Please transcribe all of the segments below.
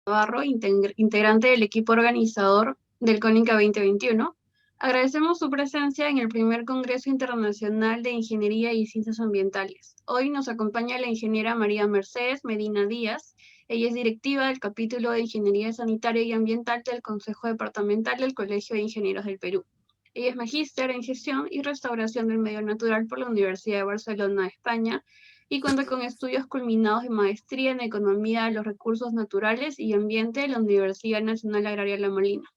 Navarro, integrante del equipo organizador del CONICA 2021. Agradecemos su presencia en el primer Congreso Internacional de Ingeniería y Ciencias Ambientales. Hoy nos acompaña la ingeniera María Mercedes Medina Díaz. Ella es directiva del capítulo de Ingeniería Sanitaria y Ambiental del Consejo Departamental del Colegio de Ingenieros del Perú. Ella es magíster en Gestión y Restauración del Medio Natural por la Universidad de Barcelona, España, y cuenta con estudios culminados de maestría en Economía de los Recursos Naturales y Ambiente de la Universidad Nacional Agraria La Molina.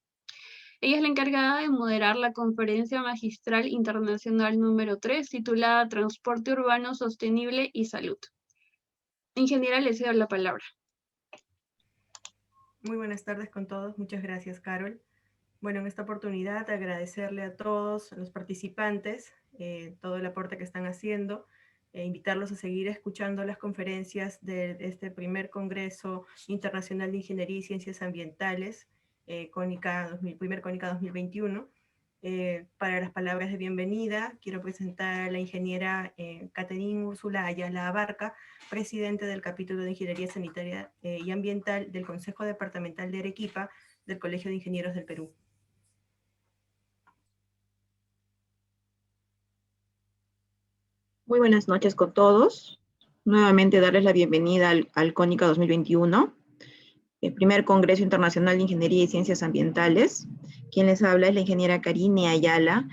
Ella es la encargada de moderar la Conferencia Magistral Internacional número 3, titulada Transporte Urbano Sostenible y Salud. Ingeniera, le cedo la palabra. Muy buenas tardes con todos. Muchas gracias, Carol. Bueno, en esta oportunidad agradecerle a todos los participantes todo el aporte que están haciendo, invitarlos a seguir escuchando las conferencias de este primer Congreso Internacional de Ingeniería y Ciencias Ambientales, primer CONICA 2021. Para las palabras de bienvenida, quiero presentar a la ingeniera Catherine Úrsula Ayala Abarca, presidente del capítulo de Ingeniería Sanitaria y Ambiental del Consejo Departamental de Arequipa del Colegio de Ingenieros del Perú. Muy buenas noches con todos. Nuevamente darles la bienvenida al CONICA 2021, el primer Congreso Internacional de Ingeniería y Ciencias Ambientales. Quien les habla es la ingeniera Karine Ayala,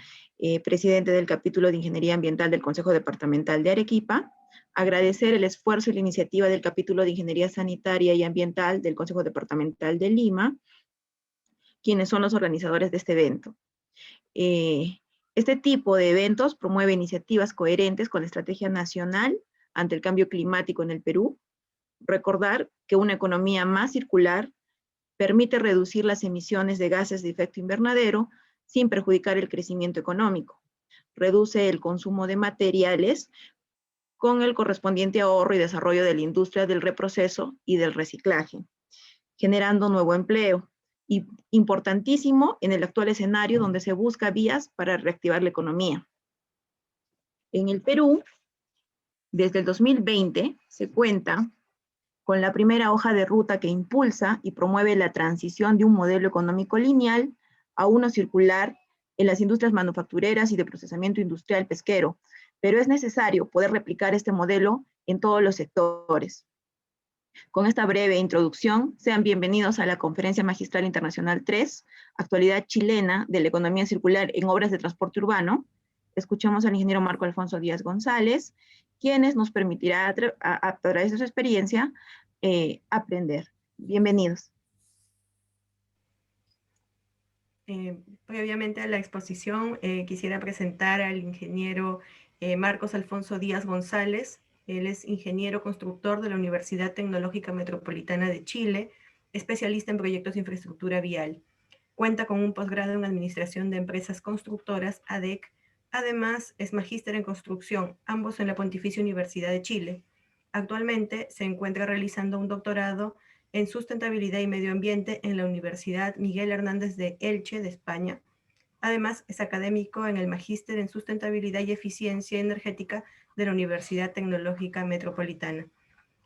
presidente del capítulo de Ingeniería Ambiental del Consejo Departamental de Arequipa. Agradecer el esfuerzo y la iniciativa del capítulo de Ingeniería Sanitaria y Ambiental del Consejo Departamental de Lima, quienes son los organizadores de este evento. Este tipo de eventos promueve iniciativas coherentes con la estrategia nacional ante el cambio climático en el Perú. Recordar que una economía más circular permite reducir las emisiones de gases de efecto invernadero sin perjudicar el crecimiento económico. Reduce el consumo de materiales con el correspondiente ahorro y desarrollo de la industria del reproceso y del reciclaje, generando nuevo empleo. Y importantísimo en el actual escenario donde se busca vías para reactivar la economía. En el Perú, desde el 2020, se cuenta con la primera hoja de ruta que impulsa y promueve la transición de un modelo económico lineal a uno circular en las industrias manufactureras y de procesamiento industrial pesquero, pero es necesario poder replicar este modelo en todos los sectores. Con esta breve introducción, sean bienvenidos a la Conferencia Magistral Internacional 3, Actualidad Chilena de la Economía Circular en Obras de Transporte Urbano. Escuchamos al ingeniero Marco Alfonso Díaz González, quienes nos permitirá, a través de su experiencia, aprender. Bienvenidos. Previamente a la exposición, quisiera presentar al ingeniero Marcos Alfonso Díaz González. Él es ingeniero constructor de la Universidad Tecnológica Metropolitana de Chile, especialista en proyectos de infraestructura vial. Cuenta con un posgrado en Administración de Empresas Constructoras, ADEC. Además, es magíster en construcción, ambos en la Pontificia Universidad de Chile. Actualmente se encuentra realizando un doctorado en Sustentabilidad y Medio Ambiente en la Universidad Miguel Hernández de Elche, de España. Además, es académico en el Magíster en Sustentabilidad y Eficiencia Energética de la Universidad Tecnológica Metropolitana.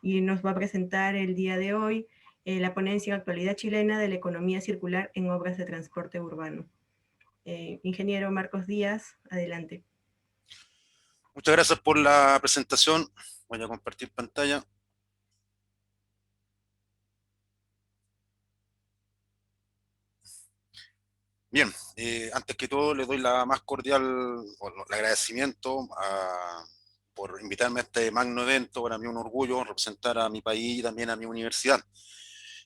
Y nos va a presentar el día de hoy la ponencia en Actualidad Chilena de la Economía Circular en Obras de Transporte Urbano. Ingeniero Marcos Díaz, adelante. Muchas gracias por la presentación. Voy a compartir pantalla. Bien, antes que todo le doy la más cordial, el agradecimiento por invitarme a este magno evento. Para mí un orgullo representar a mi país y también a mi universidad.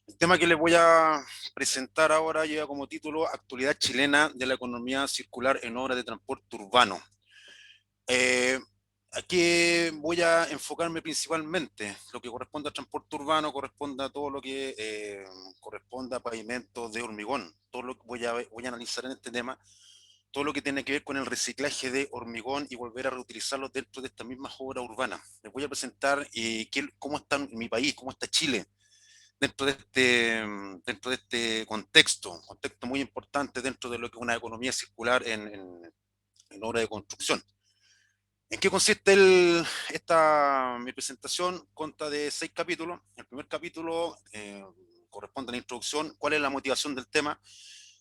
El tema que les voy a presentar ahora lleva como título Actualidad Chilena de la Economía Circular en Obras de Transporte Urbano. Aquí voy a enfocarme principalmente. Lo que corresponde al transporte urbano corresponde a todo lo que corresponde a pavimentos de hormigón. Todo lo que voy a analizar en este tema, todo lo que tiene que ver con el reciclaje de hormigón y volver a reutilizarlo dentro de estas mismas obras urbanas. Les voy a presentar cómo está mi país, cómo está Chile dentro de este contexto muy importante dentro de lo que es una economía circular en obra de construcción. ¿En qué consiste mi presentación? Consta de 6 capítulos. El primer capítulo corresponde a la introducción, cuál es la motivación del tema,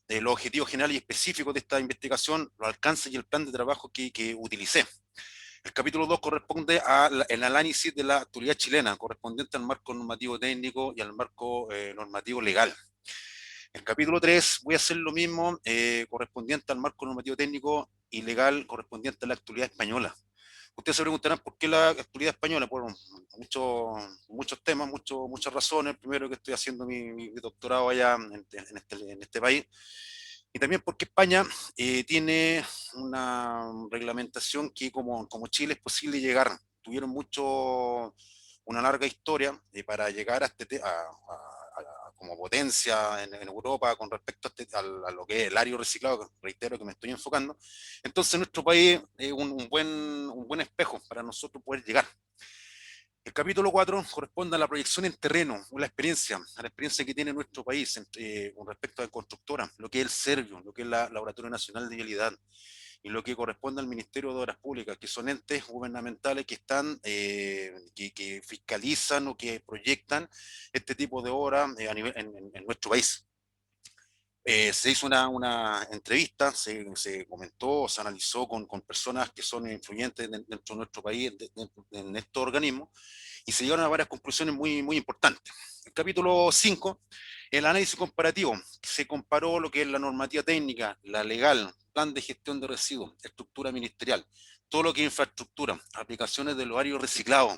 los objetivos generales y específicos de esta investigación, los alcances y el plan de trabajo que utilicé. El capítulo 2 corresponde al análisis de la actualidad chilena, correspondiente al marco normativo técnico y al marco normativo legal. El capítulo 3 voy a hacer lo mismo, correspondiente al marco normativo técnico y legal, correspondiente a la actualidad española. Ustedes se preguntarán por qué la actualidad española. Bueno, muchos temas, muchas razones. El primero, que estoy haciendo mi doctorado allá en este país. Y también porque España tiene una reglamentación que como Chile es posible llegar. Tuvieron una larga historia para llegar como potencia en Europa con respecto a lo que es el área reciclado, que reitero que me estoy enfocando. Entonces nuestro país es un buen espejo para nosotros poder llegar. El capítulo 4 corresponde a la proyección en terreno, a la experiencia que tiene nuestro país con respecto a la constructora, lo que es el Servio, lo que es la Laboratorio Nacional de Vialidad, y lo que corresponde al Ministerio de Obras Públicas, que son entes gubernamentales que están, que fiscalizan o que proyectan este tipo de obras en nuestro país. Se hizo una entrevista, se comentó, se analizó con personas que son influyentes dentro de nuestro país, en estos organismos, y se llegaron a varias conclusiones muy importantes. El capítulo 5, el análisis comparativo. Se comparó lo que es la normativa técnica, la legal, plan de gestión de residuos, estructura ministerial, todo lo que es infraestructura, aplicaciones del horario reciclado,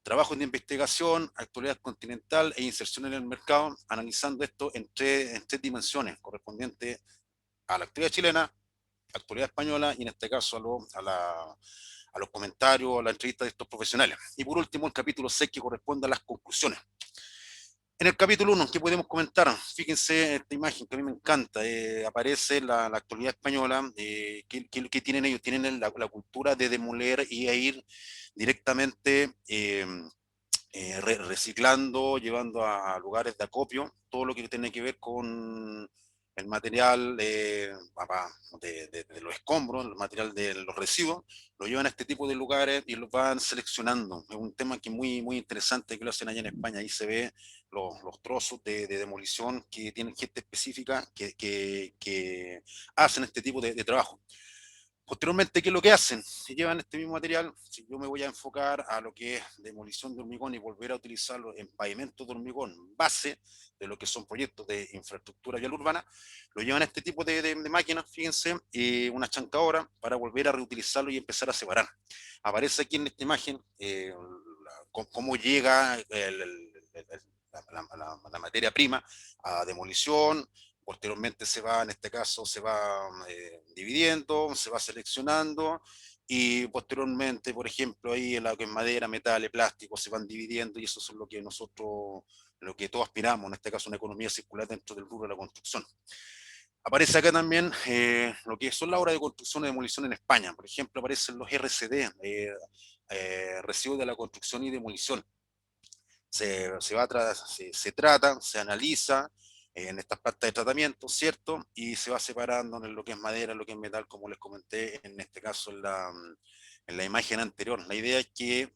trabajos de investigación, actualidad continental e inserción en el mercado, analizando esto en tres dimensiones, correspondientes a la actividad chilena, actualidad española y en este caso a los comentarios, a la entrevista de estos profesionales. Y por último, el capítulo 6, que corresponde a las conclusiones. En el capítulo 1, ¿qué podemos comentar? Fíjense esta imagen que a mí me encanta. Aparece la actualidad española. ¿Qué tienen ellos? Tienen la cultura de demoler y a ir directamente reciclando, llevando a lugares de acopio, todo lo que tiene que ver con el material de los escombros, el material de los residuos, lo llevan a este tipo de lugares y los van seleccionando. Es un tema que es muy interesante, que lo hacen allá en España. Ahí se ve los trozos de demolición que tienen gente específica que hacen este tipo de trabajo. Posteriormente, ¿qué es lo que hacen? Si llevan este mismo material, si yo me voy a enfocar a lo que es demolición de hormigón y volver a utilizarlo en pavimentos de hormigón, base de lo que son proyectos de infraestructura vial urbana, lo llevan a este tipo de máquinas, fíjense, una chancadora para volver a reutilizarlo y empezar a separar. Aparece aquí en esta imagen cómo llega la materia prima a demolición. Posteriormente en este caso se va dividiendo, se va seleccionando y posteriormente, por ejemplo, ahí en lo que es madera, metales, plástico, se van dividiendo y eso es lo que todos aspiramos, en este caso una economía circular dentro del rubro de la construcción. Aparece acá también lo que son las obras de construcción y demolición en España. Por ejemplo, aparecen los RCD, residuos de la construcción y demolición. Se trata, se analiza en estas plantas de tratamiento, ¿cierto? Y se va separando en lo que es madera, en lo que es metal, como les comenté, en este caso en la imagen anterior. La idea es que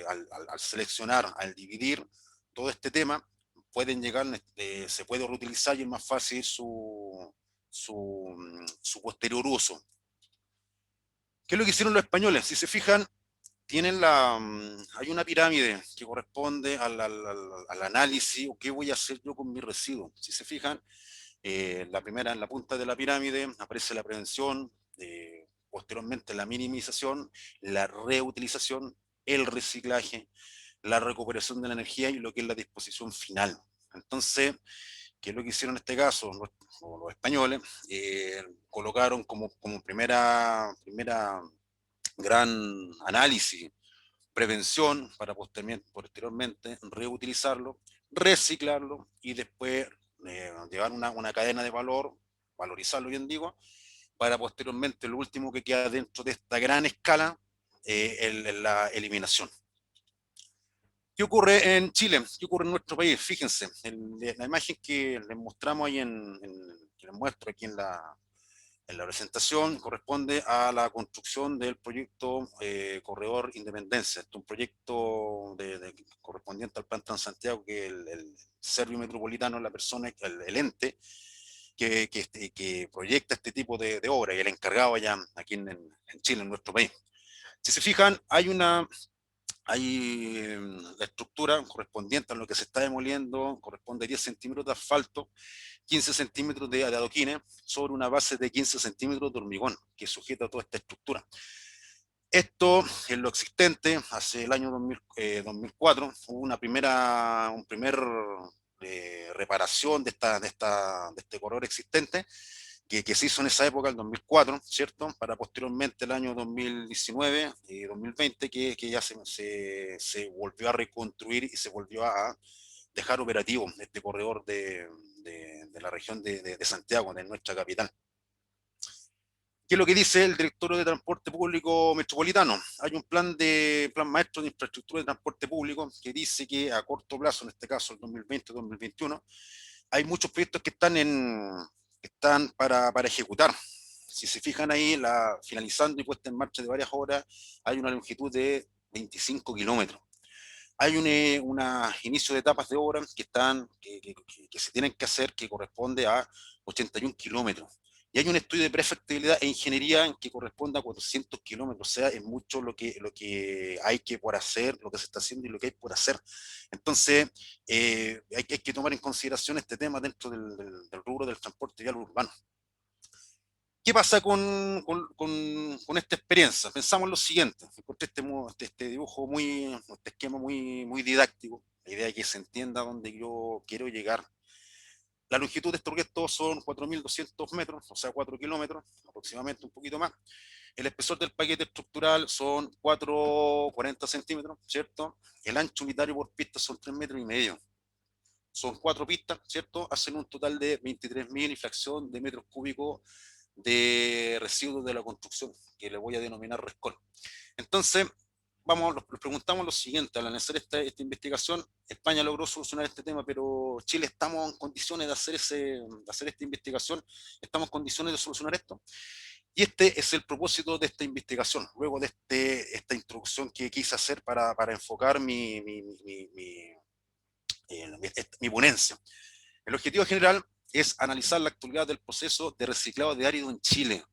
al seleccionar, al dividir todo este tema, pueden llegar, se puede reutilizar y es más fácil su posterior uso. ¿Qué es lo que hicieron los españoles? Si se fijan, hay una pirámide que corresponde al análisis o qué voy a hacer yo con mi residuo. Si se fijan, la primera, en la punta de la pirámide, aparece la prevención, posteriormente la minimización, la reutilización, el reciclaje, la recuperación de la energía y lo que es la disposición final. Entonces, ¿qué es lo que hicieron en este caso? Los españoles colocaron como primera gran análisis, prevención, para posteriormente reutilizarlo, reciclarlo y después llevar una cadena de valor, valorizarlo bien digo, para posteriormente lo último que queda dentro de esta gran escala, la eliminación. ¿Qué ocurre en Chile? ¿Qué ocurre en nuestro país? Fíjense, la imagen que les mostramos ahí que les muestro aquí en la presentación corresponde a la construcción del proyecto Corredor Independencia. Este es un proyecto correspondiente al Plan Transantiago, que es Servio Metropolitano es la persona, el ente que proyecta este tipo de obra y el encargado allá aquí en Chile, en nuestro país. Si se fijan, hay la estructura correspondiente a lo que se está demoliendo, corresponde a 10 centímetros de asfalto, 15 centímetros de adoquines sobre una base de 15 centímetros de hormigón que sujeta toda esta estructura. Esto es lo existente. Hace el año 2004 hubo un primer reparación de este corredor existente que se hizo en esa época, el 2004, ¿cierto? Para posteriormente el año 2019 y 2020 que ya se volvió a reconstruir y se volvió a dejar operativo este corredor de la región de Santiago, de nuestra capital. ¿Qué es lo que dice el directorio de Transporte Público Metropolitano? Hay un plan maestro de infraestructura de transporte público que dice que a corto plazo, en este caso el 2020-2021, hay muchos proyectos que están para ejecutar. Si se fijan ahí, finalizando y puesta en marcha de varias horas, hay una longitud de 25 kilómetros. Hay un inicio de etapas de obra que se tienen que hacer, que corresponde a 81 kilómetros. Y hay un estudio de prefactibilidad e ingeniería que corresponde a 400 kilómetros. O sea, es mucho lo que hay que por hacer, lo que se está haciendo y lo que hay por hacer. Entonces, hay que tomar en consideración este tema dentro del rubro del transporte vial urbano. ¿Qué pasa con esta experiencia? Pensamos lo siguiente. Encontré este dibujo este esquema muy didáctico. La idea es que se entienda dónde yo quiero llegar. La longitud de este proyecto son 4.200 metros, o sea, 4 kilómetros, aproximadamente un poquito más. El espesor del paquete estructural son 4,40 centímetros, ¿cierto? El ancho unitario por pista son 3,5 metros. Son 4 pistas, ¿cierto? Hacen un total de 23.000 y fracción de metros cúbicos de residuos de la construcción, que le voy a denominar rescol. Entonces, nos preguntamos lo siguiente: al analizar esta investigación, España logró solucionar este tema, pero Chile, ¿estamos en condiciones de hacer esta investigación? ¿Estamos en condiciones de solucionar esto? Y este es el propósito de esta investigación, luego de esta introducción que quise hacer para enfocar mi ponencia. El objetivo general es analizar la actualidad del proceso de reciclado de árido en Chile,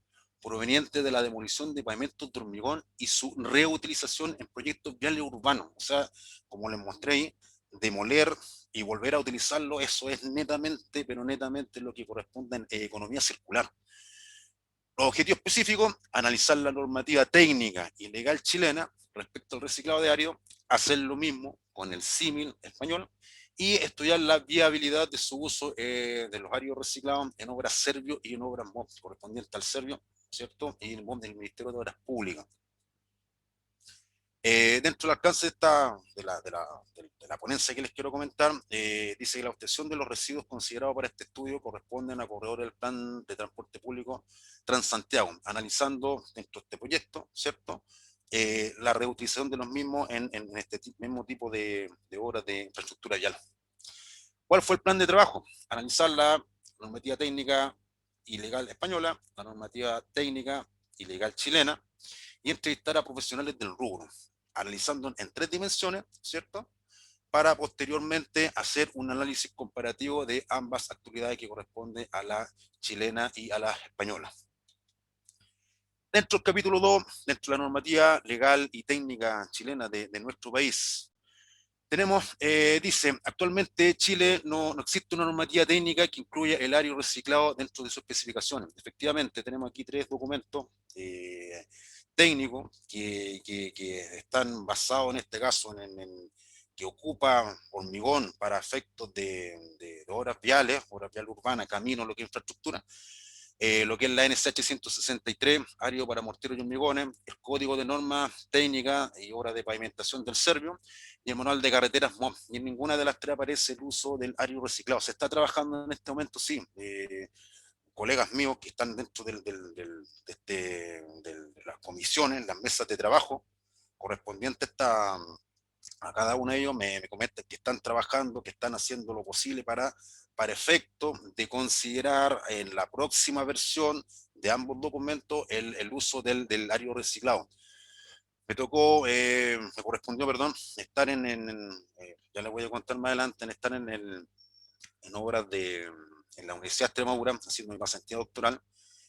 proveniente de la demolición de pavimentos de hormigón y su reutilización en proyectos viales urbanos. O sea, como les mostré ahí, demoler y volver a utilizarlo, eso es netamente, pero netamente lo que corresponde en economía circular. Los objetivos específicos: analizar la normativa técnica y legal chilena respecto al reciclado de árido, hacer lo mismo con el símil español, y estudiar la viabilidad de su uso de los áridos reciclados en obras Servio y en obras MOP, correspondientes al Servio, ¿cierto? Y el MOP del Ministerio de Obras Públicas. Dentro del alcance de la ponencia que les quiero comentar, dice que la obtención de los residuos considerados para este estudio corresponden a corredores del Plan de Transporte Público Transantiago, analizando dentro de este proyecto, ¿cierto?, la reutilización de los mismos en este mismo tipo de obras de infraestructura vial. ¿Cuál fue el plan de trabajo? Analizar la normativa técnica y legal española, la normativa técnica y legal chilena, y entrevistar a profesionales del rubro, analizando en 3 dimensiones, ¿cierto?, para posteriormente hacer un análisis comparativo de ambas actividades que corresponde a la chilena y a la española. Dentro del capítulo 2, dentro de la normativa legal y técnica chilena de nuestro país, tenemos, dice, actualmente Chile no existe una normativa técnica que incluya el árido reciclado dentro de sus especificaciones. Efectivamente, tenemos aquí 3 documentos técnicos que están basados en este caso que ocupa hormigón para efectos de obras viales urbanas, caminos, lo que es infraestructura. Lo que es la NSH 163, árido para morteros y hormigones, el código de normas técnicas y obras de pavimentación del Servio, y el manual de carreteras MOP. Y en ninguna de las 3 aparece el uso del árido reciclado. Se está trabajando en este momento, sí. Colegas míos que están dentro de las comisiones, las mesas de trabajo correspondientes a cada uno de ellos, me comentan que están trabajando, que están haciendo lo posible para efecto de considerar en la próxima versión de ambos documentos el uso del árido reciclado. Me correspondió, estar ya les voy a contar más adelante, en estar en obras en la Universidad de Extremadura, haciendo mi pasantía doctoral,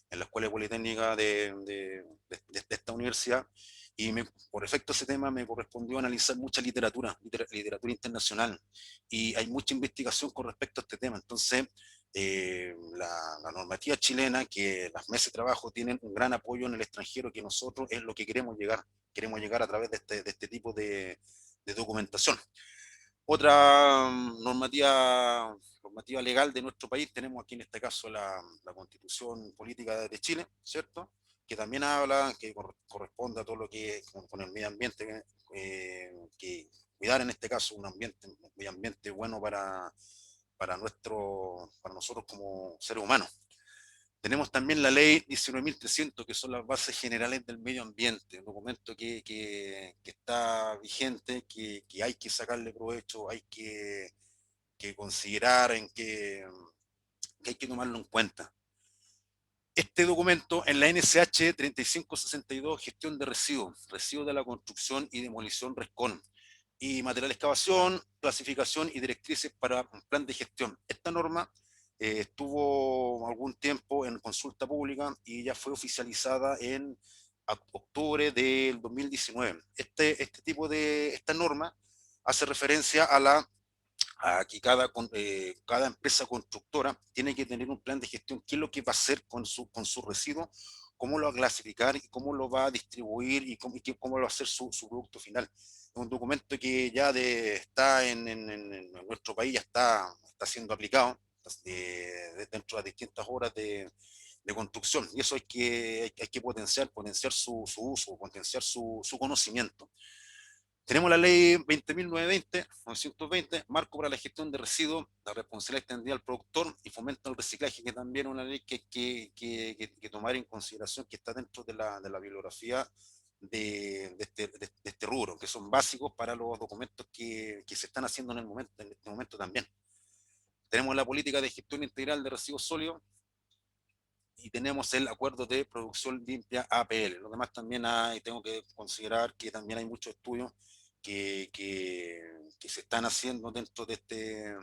en la Escuela Politécnica de esta universidad, y por efecto de ese tema me correspondió analizar mucha literatura internacional, y hay mucha investigación con respecto a este tema. Entonces, la normativa chilena, que las mesas de trabajo tienen un gran apoyo en el extranjero, que nosotros es lo que queremos llegar a través de este tipo de documentación. Otra normativa legal de nuestro país, tenemos aquí en este caso la Constitución Política de Chile, ¿cierto? Que también habla, que corresponde a todo lo que con el medio ambiente, que cuidar en este caso un medio ambiente bueno para nosotros como seres humanos. Tenemos también la ley 19.300, que son las bases generales del medio ambiente, un documento que está vigente, que hay que sacarle provecho, hay que considerar, que hay que tomarlo en cuenta. Este documento en la NSH 3562, gestión de residuos de la construcción y demolición RESCON, y material de excavación, clasificación y directrices para un plan de gestión. Esta norma estuvo algún tiempo en consulta pública y ya fue oficializada en octubre del 2019. Esta norma hace referencia a que cada empresa constructora tiene que tener un plan de gestión, qué es lo que va a hacer con sus residuos, cómo lo va a clasificar y cómo lo va a distribuir y cómo va a hacer su producto final. Es un documento que ya está en nuestro país, ya está siendo aplicado dentro de las distintas obras de construcción, y eso hay que potenciar su uso, potenciar su conocimiento. Tenemos la ley 20.920, marco para la gestión de residuos, la responsabilidad extendida al productor y fomento al reciclaje, que también es una ley que tomar en consideración, que está dentro de la bibliografía de este rubro, que son básicos para los documentos que se están haciendo en este momento también. Tenemos la política de gestión integral de residuos sólidos, y tenemos el acuerdo de producción limpia APL. Lo demás también tengo que considerar que también hay muchos estudios que se están haciendo dentro de este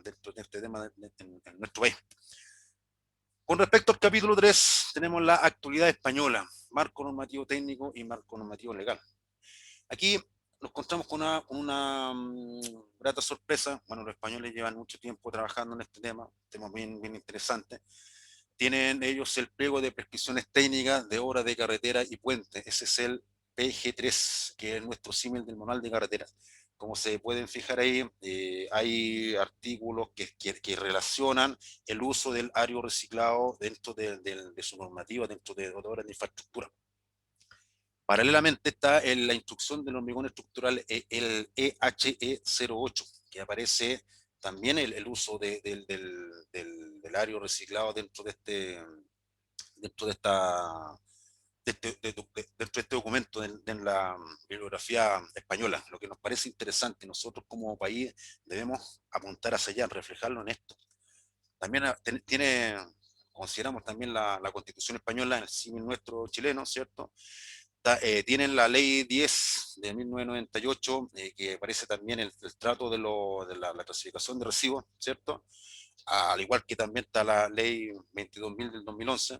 tema en nuestro país. Con respecto al capítulo 3, tenemos la actualidad española, marco normativo técnico y marco normativo legal. Aquí nos encontramos con una grata sorpresa. Bueno, los españoles llevan mucho tiempo trabajando en este tema bien interesante. Tienen ellos el pliego de prescripciones técnicas de obras de carretera y puentes. Ese es el PG3, que es nuestro símil del manual de carreteras. Como se pueden fijar ahí, hay artículos que relacionan el uso del ario reciclado dentro de su normativa, dentro de obras de infraestructura. Paralelamente está la instrucción del hormigón estructural, el EHE08, que aparece también el uso del ario reciclado dentro de este documento de la bibliografía española. Lo que nos parece interesante, nosotros como país debemos apuntar hacia allá, reflejarlo en esto. También consideramos también la Constitución española, el símil nuestro chileno, ¿cierto? Tienen la ley 10 de 1998, que aparece también el trato de la clasificación de residuos, ¿cierto? Al igual que también está la ley 22.000 del 2011,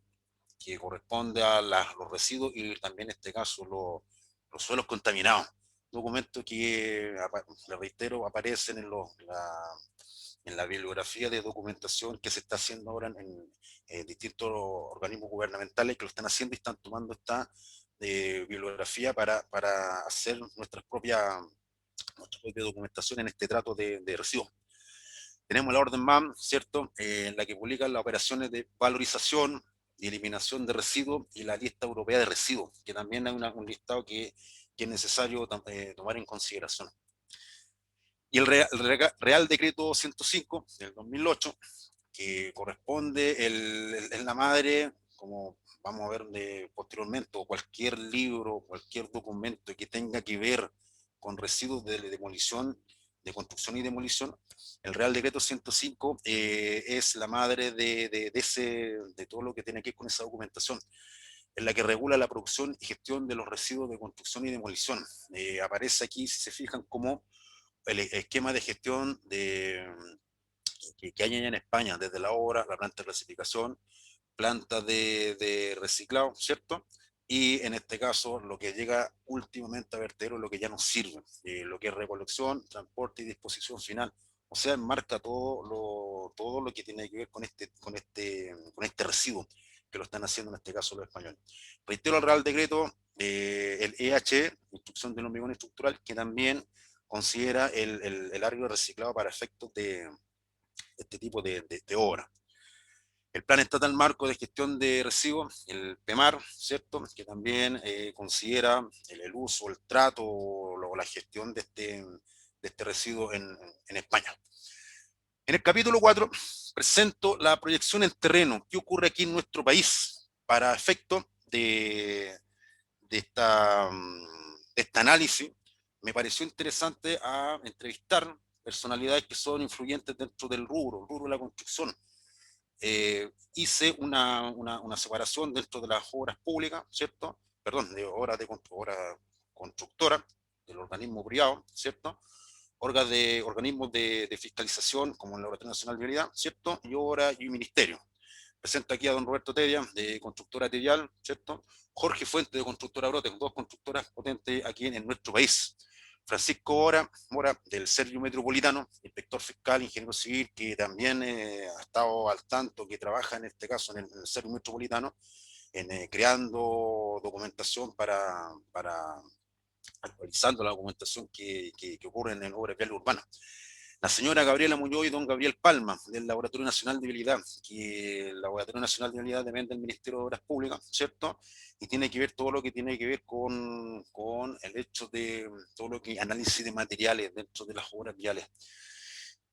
que corresponde a los residuos y también en este caso los suelos contaminados. Documentos que, le reitero, aparecen en la bibliografía de documentación que se está haciendo ahora en distintos organismos gubernamentales, que lo están haciendo y están tomando esta bibliografía para hacer nuestra propia documentación en este trato de residuos. Tenemos la orden MAM, ¿cierto? En la que publica las operaciones de valorización y eliminación de residuos, y la lista europea de residuos, que también hay un listado que es necesario tomar en consideración. Y el Real Decreto 105 del 2008, que corresponde en la madre, como vamos a ver posteriormente, o cualquier libro, cualquier documento que tenga que ver con residuos de demolición, de construcción y demolición. El Real Decreto 105 es la madre de todo lo que tiene que ver con esa documentación, en la que regula la producción y gestión de los residuos de construcción y demolición. Aparece aquí, si se fijan, como el esquema de gestión que hay en España, desde la obra, la planta de clasificación, planta de reciclado, ¿cierto? Y en este caso, lo que llega últimamente a vertedero, lo que ya no sirve, lo que es recolección, transporte y disposición final. O sea, enmarca todo lo que tiene que ver con este residuo, que lo están haciendo en este caso los españoles. Reitero el Real Decreto, el EH, Instrucción del Hormigón Estructural, que también considera el árido reciclado para efectos de este tipo de obra. El Plan Estatal Marco de Gestión de Residuos, el PEMAR, ¿cierto? Que también considera el uso, el trato o la gestión de este residuo en España. En el capítulo 4 presento la proyección en terreno. ¿Qué ocurre aquí en nuestro país para efecto de este análisis? Me pareció interesante a entrevistar personalidades que son influyentes dentro del rubro de la construcción. Hice una separación dentro de las obras públicas, ¿cierto? Perdón, de obras constructoras, del organismo privado, ¿cierto? Organismos de fiscalización, como la Laboratorio Nacional de Vialidad, ¿cierto? Y obras y ministerio. Presento aquí a don Roberto Tedia, de Constructora Tedial, ¿cierto? Jorge Fuente, de Constructora Brotes, dos constructoras potentes aquí en nuestro país. Francisco Mora, del Servio Metropolitano, inspector fiscal, ingeniero civil, que también ha estado al tanto, que trabaja en este caso en el Servio Metropolitano, creando documentación actualizando la documentación que ocurre en obras viales urbanas. La señora Gabriela Muñoz y don Gabriel Palma, del Laboratorio Nacional de Vialidad, que el Laboratorio Nacional de Vialidad depende del Ministerio de Obras Públicas, ¿cierto? Y tiene que ver todo lo que tiene que ver con el hecho de todo lo que análisis de materiales dentro de las obras viales.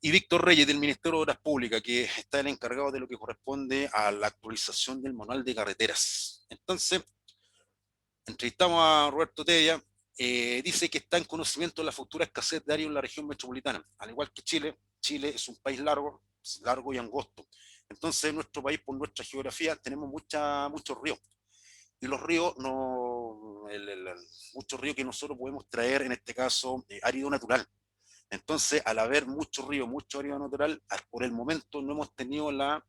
Y Víctor Reyes, del Ministerio de Obras Públicas, que está el encargado de lo que corresponde a la actualización del manual de carreteras. Entonces, entrevistamos a Roberto Tedia. Dice que está en conocimiento de la futura escasez de área en la región metropolitana. Al igual que Chile, Chile es un país largo y angosto. Entonces, en nuestro país, por nuestra geografía, tenemos muchos ríos. Y los ríos, muchos ríos que nosotros podemos traer, en este caso, árido natural. Entonces, al haber mucho río, mucho árido natural, por el momento no hemos tenido la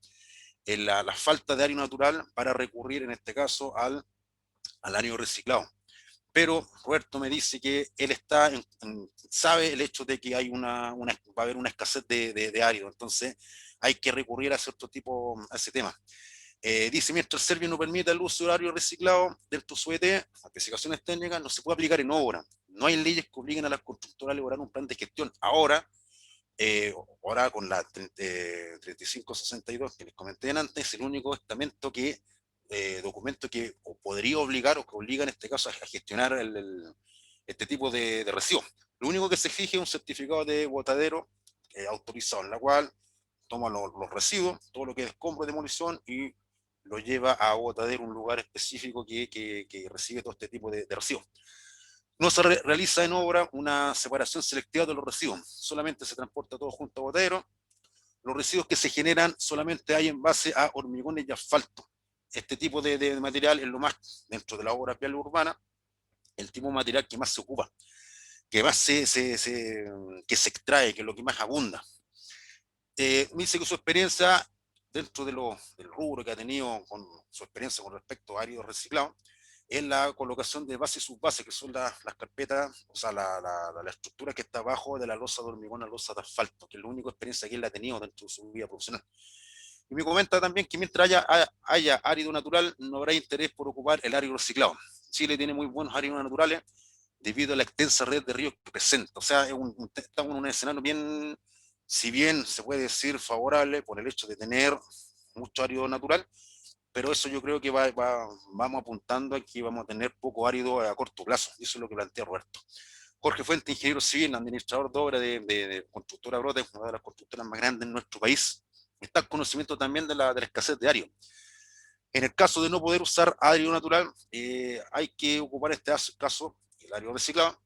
falta de árido natural para recurrir, en este caso, al árido reciclado. Pero Roberto me dice que él sabe el hecho de que va a haber una escasez de árido, entonces hay que recurrir a cierto tipo, a ese tema. Dice, mientras el Servio no permita el uso de árido reciclado dentro de su ET, especificaciones técnicas, no se puede aplicar en obra. No hay leyes que obliguen a las constructoras a elaborar un plan de gestión. Ahora con la 3562 que les comenté antes, es el único documento que podría obligar o que obliga en este caso a gestionar este tipo de residuos. Lo único que se exige es un certificado de botadero autorizado, en la cual toma los residuos, todo lo que es escombro de demolición, y lo lleva a botadero, un lugar específico que recibe todo este tipo de residuos. No se realiza en obra una separación selectiva de los residuos, solamente se transporta todo junto a botadero. Los residuos que se generan solamente hay en base a hormigones y asfalto. Este tipo de material es lo más, dentro de la obra vial urbana, el tipo de material que más se ocupa, que más que se extrae, que es lo que más abunda. Me dice que su experiencia dentro del rubro que ha tenido, con su experiencia con respecto a áridos reciclados, es la colocación de base y subbase, que son las carpetas, o sea, la estructura que está abajo de la losa de hormigón a losa de asfalto, que es la única experiencia que él ha tenido dentro de su vida profesional. Y me comenta también que mientras haya árido natural, no habrá interés por ocupar el árido reciclado. Chile tiene muy buenos áridos naturales debido a la extensa red de ríos que presenta. O sea, estamos en un escenario bien, si bien se puede decir favorable por el hecho de tener mucho árido natural, pero eso yo creo que vamos apuntando a que vamos a tener poco árido a corto plazo, y eso es lo que plantea Roberto. Jorge Fuente, ingeniero civil, administrador de obra de Constructora Brotes, una de las constructoras más grandes en nuestro país, está el conocimiento también de la escasez de árido. En el caso de no poder usar árido natural, hay que ocupar este caso, el árido reciclado,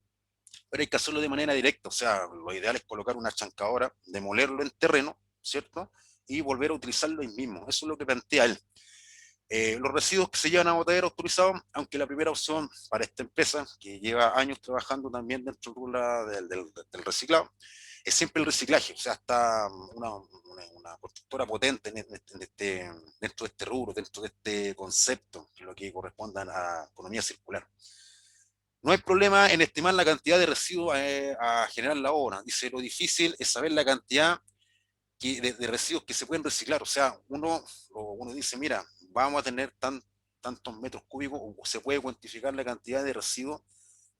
pero hay que hacerlo de manera directa. O sea, lo ideal es colocar una chancadora, demolerlo en terreno, ¿cierto? Y volver a utilizarlo ahí mismo. Eso es lo que plantea él. Los residuos que se llevan a botadero autorizado, aunque la primera opción para esta empresa, que lleva años trabajando también dentro del reciclado, es siempre el reciclaje. O sea, está una constructora potente dentro de este rubro, dentro de este concepto, que es lo que corresponde a economía circular. No hay problema en estimar la cantidad de residuos a generar la obra. Dice, lo difícil es saber la cantidad de residuos que se pueden reciclar. O sea, uno dice, mira, vamos a tener tantos metros cúbicos, o se puede cuantificar la cantidad de residuos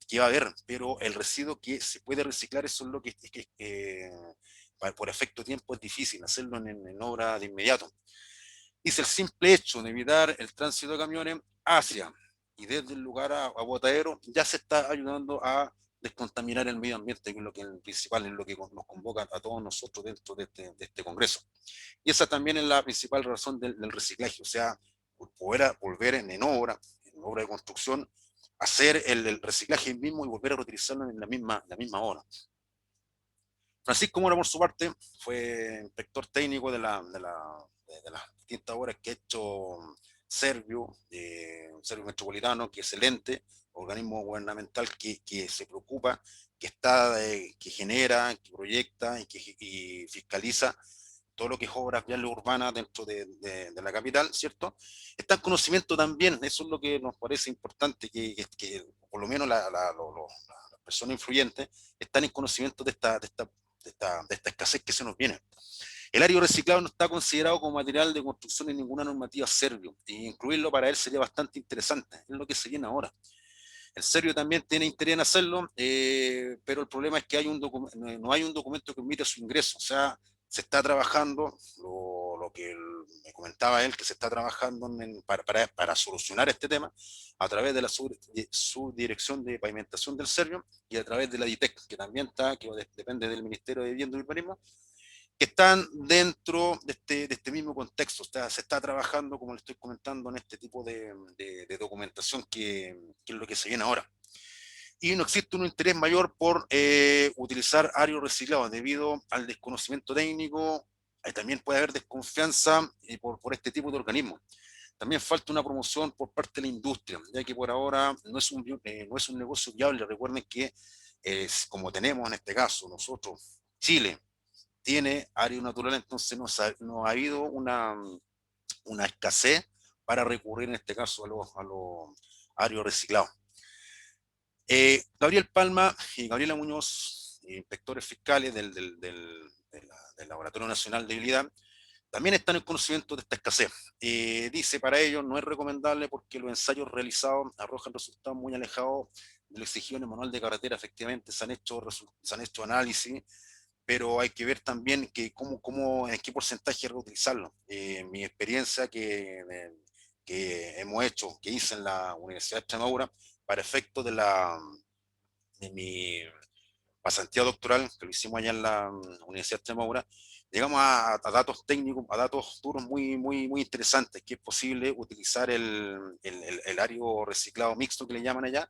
que va a haber, pero el residuo que se puede reciclar, eso es lo por efecto tiempo es difícil hacerlo en obra de inmediato. Dice, el simple hecho de evitar el tránsito de camiones hacia y desde el lugar a botadero ya se está ayudando a descontaminar el medio ambiente, que es lo que el principal, es lo que nos convoca a todos nosotros dentro de este congreso. Y esa también es la principal razón del reciclaje, o sea, poder volver en obra de construcción, hacer el reciclaje mismo y volver a reutilizarlo en la misma obra. Francisco Mora, por su parte, fue inspector técnico de las distintas obras que ha hecho Servio Metropolitano, que es el ente, organismo gubernamental que se preocupa, que genera, que proyecta y fiscaliza todo lo que es obras viales urbanas dentro de la capital, ¿cierto? Está en conocimiento también, eso es lo que nos parece importante, que por lo menos las personas influyentes están en conocimiento de esta escasez que se nos viene. El árido reciclado no está considerado como material de construcción en ninguna normativa Servio, y incluirlo para él sería bastante interesante, es lo que se viene ahora. El Servio también tiene interés en hacerlo, pero el problema es que no hay un documento que permita su ingreso. O sea, se está trabajando, lo que me comentaba él, que se está trabajando para solucionar este tema a través de la subdirección de pavimentación del Servio y a través de la DITEC, que también está, que depende del Ministerio de Vivienda y Urbanismo, que están dentro de este mismo contexto. O sea, se está trabajando, como le estoy comentando, en este tipo de documentación que es lo que se viene ahora. Y no existe un interés mayor por utilizar áreas recicladas debido al desconocimiento técnico. También puede haber desconfianza por este tipo de organismos. También falta una promoción por parte de la industria, ya que por ahora no es un negocio viable. Recuerden que, como tenemos en este caso nosotros, Chile tiene área natural, entonces no ha habido una escasez para recurrir en este caso a los áreos reciclados. Gabriel Palma y Gabriela Muñoz, inspectores fiscales del Laboratorio Nacional de Habilidad, también están en conocimiento de esta escasez. Dice, para ellos no es recomendable porque los ensayos realizados arrojan resultados muy alejados de lo exigido en el manual de carretera. Efectivamente, se han hecho análisis, pero hay que ver también en qué porcentaje reutilizarlo. Mi experiencia que hice en la Universidad de Extremadura, para efectos de mi pasantía doctoral, que lo hicimos allá en la Universidad de Extremadura, llegamos a datos técnicos, a datos duros muy interesantes, que es posible utilizar el árido reciclado mixto que le llaman allá,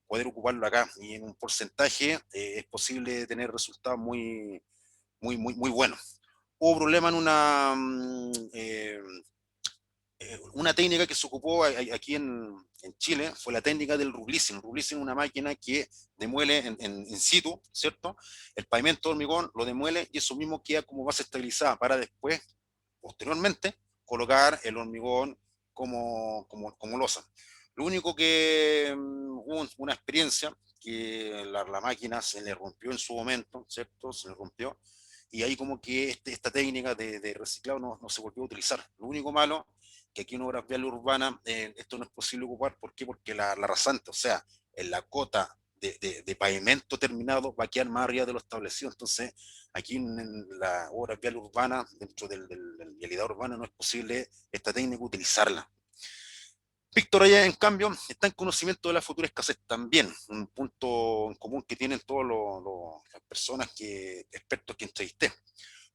poder ocuparlo acá, y en un porcentaje es posible tener resultados muy buenos. Hubo problema en una técnica que se ocupó aquí en Chile, fue la técnica del rublicing. El rublicing es una máquina que demuele in situ, ¿cierto? El pavimento de hormigón lo demuele y eso mismo queda como base estabilizada para después, posteriormente, colocar el hormigón como losa. Lo único que hubo una experiencia que la máquina se le rompió en su momento, ¿cierto? Se le rompió, y ahí como que esta técnica de reciclado no se volvió a utilizar. Lo único malo que aquí en obras viales urbanas esto no es posible ocupar. ¿Por qué? Porque la rasante, o sea, en la cota de pavimento terminado va a quedar más arriba de lo establecido. Entonces, aquí en la obra vial urbana, dentro del vialidad urbana, no es posible esta técnica utilizarla. Víctor allá, en cambio, está en conocimiento de la futura escasez también, un punto en común que tienen todas las personas expertos que entrevisté.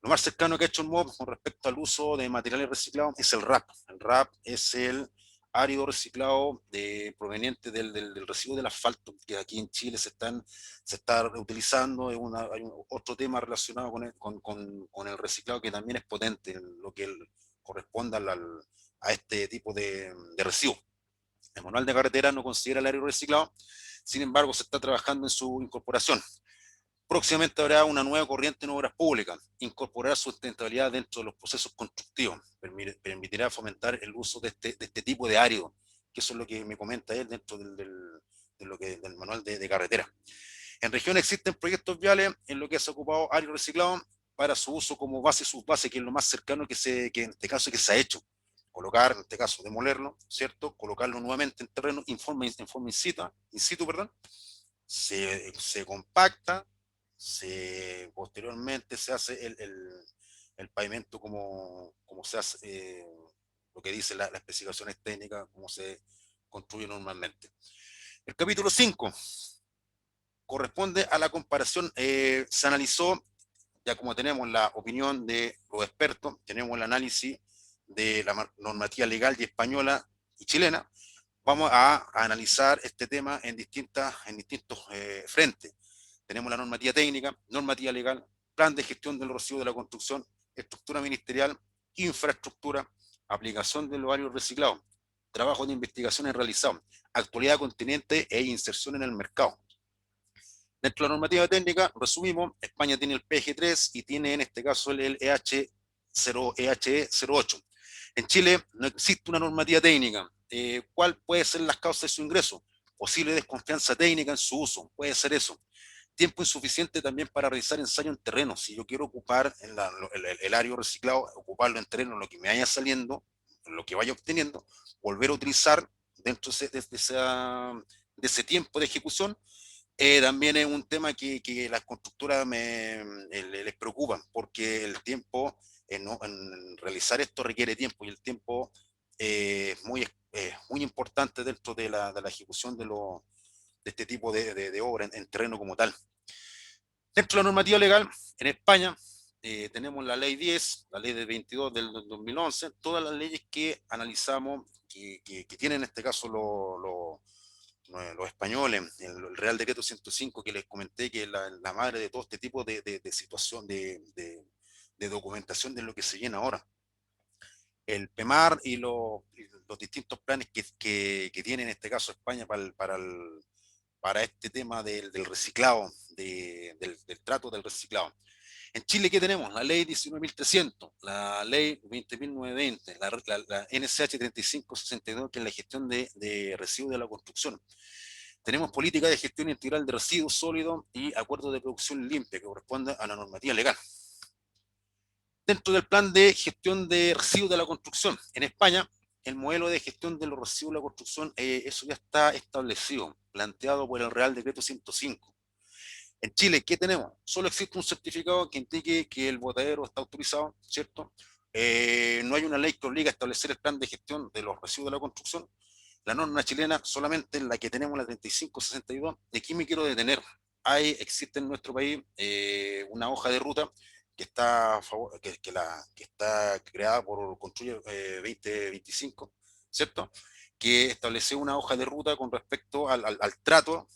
Lo más cercano que ha hecho el MOB con respecto al uso de materiales reciclados es el RAP. El RAP es el árido reciclado proveniente del residuo del asfalto, que aquí en Chile se está reutilizando. Hay otro tema relacionado con el reciclado que también es potente, lo que corresponda a este tipo de residuos. El manual de carretera no considera el área reciclado, sin embargo se está trabajando en su incorporación. Próximamente habrá una nueva corriente en obras públicas, incorporar sustentabilidad dentro de los procesos constructivos, permitirá fomentar el uso de este tipo de árido, que eso es lo que me comenta él dentro del manual de carretera. En región existen proyectos viales en lo que se ha ocupado árido reciclado para su uso como base, subbase, que es lo más cercano que en este caso que se ha hecho. Colocar, en este caso, demolerlo, ¿cierto? Colocarlo nuevamente en terreno in situ, perdón. Se compacta, posteriormente se hace el pavimento como se hace, lo que dice las especificaciones técnicas, como se construye normalmente. El capítulo 5 corresponde a la comparación. Se analizó, ya como tenemos la opinión de los expertos, tenemos el análisis de la normativa legal y española y chilena, vamos a analizar este tema en distintos frentes. Tenemos la normativa técnica, normativa legal, plan de gestión del residuo de la construcción, estructura ministerial, infraestructura, aplicación del horario reciclado, trabajo de investigaciones realizados, actualidad continente e inserción en el mercado. Dentro de la normativa técnica, resumimos, España tiene el PG3 y tiene en este caso el EHE08. En Chile no existe una normativa técnica. ¿Cuál puede ser las causas de su ingreso? Posible desconfianza técnica en su uso, puede ser eso. Tiempo insuficiente también para realizar ensayo en terreno. Si yo quiero ocupar el área reciclado, ocuparlo en terreno, lo que me vaya saliendo, lo que vaya obteniendo, volver a utilizar dentro de ese tiempo de ejecución. También es un tema que las constructoras les preocupan, porque el tiempo en realizar esto requiere tiempo, y el tiempo es muy importante dentro de la ejecución de este tipo de obra en terreno como tal. Dentro de la normativa legal, en España, tenemos la ley 10, la ley del 22 del 2011, todas las leyes que analizamos, que tienen en este caso los españoles, el Real Decreto 105 que les comenté, que es la madre de todo este tipo de situación, de documentación de lo que se llena ahora. El PEMAR y los distintos planes que tiene en este caso España para este tema del reciclado, del trato del reciclado. En Chile, ¿qué tenemos? La ley 19.300, la ley 20.920, la NCH 3562, que es la gestión de residuos de la construcción. Tenemos política de gestión integral de residuos sólidos y acuerdos de producción limpia, que corresponde a la normativa legal. Dentro del plan de gestión de residuos de la construcción, en España, el modelo de gestión de los residuos de la construcción, eso ya está establecido, planteado por el Real Decreto 105. En Chile, ¿qué tenemos? Solo existe un certificado que indique que el botadero está autorizado, ¿cierto? No hay una ley que obliga a establecer el plan de gestión de los residuos de la construcción. La norma chilena solamente la que tenemos, la 3562. ¿De qué me quiero detener? Existe en nuestro país una hoja de ruta que está creada por Construye 2025, ¿cierto? Que estableció una hoja de ruta con respecto al trato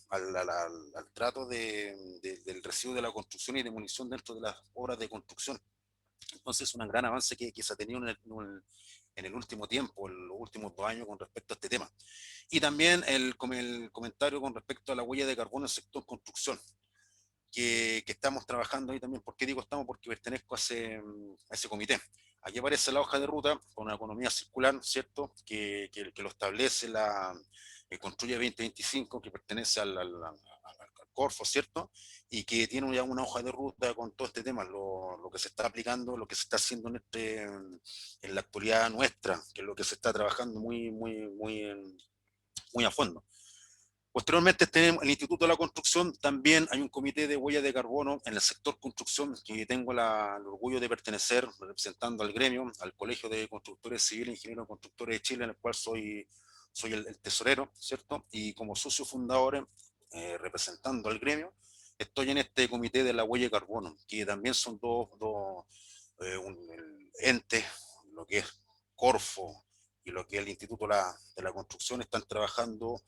del residuo de la construcción y demolición dentro de las obras de construcción. Entonces, es un gran avance que se ha tenido en el último tiempo, en los últimos 2 años con respecto a este tema. Y también el comentario con respecto a la huella de carbono en el sector construcción, que estamos trabajando ahí también. ¿Por qué digo estamos? Porque pertenezco a ese comité. Aquí aparece la hoja de ruta con una economía circular, ¿cierto? Que lo establece Construye 2025, que pertenece al Corfo, ¿cierto? Y que tiene ya una hoja de ruta con todo este tema, lo que se está aplicando, lo que se está haciendo en la actualidad nuestra, que es lo que se está trabajando muy a fondo. Posteriormente tenemos el Instituto de la Construcción. También hay un comité de huella de carbono en el sector construcción, que tengo el orgullo de pertenecer, representando al gremio, al Colegio de Constructores Civiles, Ingenieros Constructores de Chile, en el cual soy el tesorero, ¿cierto? Y como socio fundador, representando al gremio, estoy en este comité de la huella de carbono, que también son el ente, lo que es Corfo y lo que es el Instituto de la Construcción, están trabajando